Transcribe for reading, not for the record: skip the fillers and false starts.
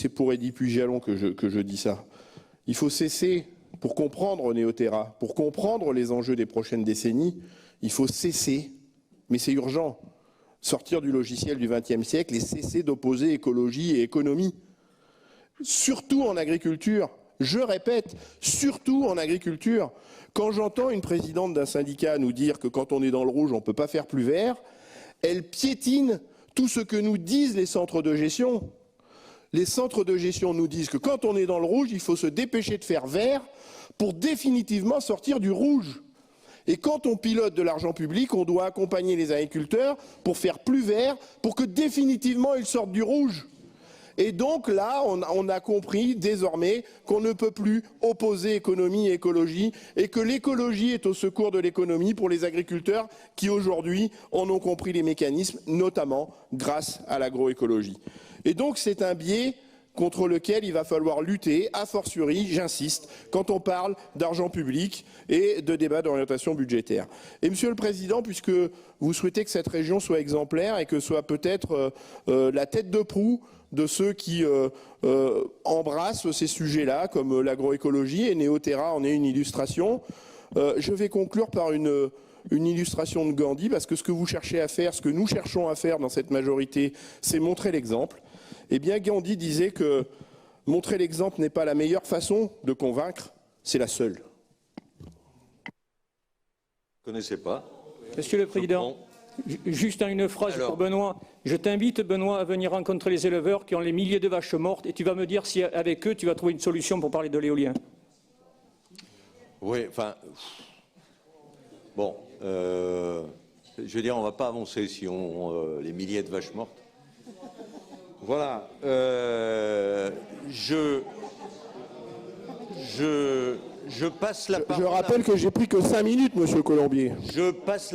c'est pour Eddy Puy-Jalon que je dis ça. Il faut cesser, pour comprendre Néoterra, pour comprendre les enjeux des prochaines décennies, il faut cesser, mais c'est urgent, sortir du logiciel du XXe siècle et cesser d'opposer écologie et économie. Surtout en agriculture, je répète, surtout en agriculture. Quand j'entends une présidente d'un syndicat nous dire que quand on est dans le rouge, on ne peut pas faire plus vert, elle piétine tout ce que nous disent les centres de gestion. Les centres de gestion nous disent que quand on est dans le rouge, il faut se dépêcher de faire vert pour définitivement sortir du rouge. Et quand on pilote de l'argent public, on doit accompagner les agriculteurs pour faire plus vert, pour que définitivement ils sortent du rouge. Et donc là, on a compris désormais qu'on ne peut plus opposer économie et écologie et que l'écologie est au secours de l'économie pour les agriculteurs qui aujourd'hui en ont compris les mécanismes, notamment grâce à l'agroécologie. Et donc c'est un biais contre lequel il va falloir lutter, a fortiori, j'insiste, quand on parle d'argent public et de débat d'orientation budgétaire. Et Monsieur le Président, puisque vous souhaitez que cette région soit exemplaire et que soit peut-être la tête de proue de ceux qui embrassent ces sujets-là, comme l'agroécologie, et Néoterra en est une illustration, je vais conclure par une illustration de Gandhi, parce que ce que vous cherchez à faire, ce que nous cherchons à faire dans cette majorité, c'est montrer l'exemple. Eh bien, Gandhi disait que montrer l'exemple n'est pas la meilleure façon de convaincre, c'est la seule. Vous ne connaissez pas? Monsieur le Président, juste en une phrase pour Benoît. Je t'invite, Benoît, à venir rencontrer les éleveurs qui ont les milliers de vaches mortes et tu vas me dire si, avec eux, tu vas trouver une solution pour parler de l'éolien. Oui, enfin... Bon, je veux dire, on ne va pas avancer si on les milliers de vaches mortes. Voilà. Je passe la parole. Je rappelle que j'ai pris que 5 minutes, Monsieur Colombier. Je passe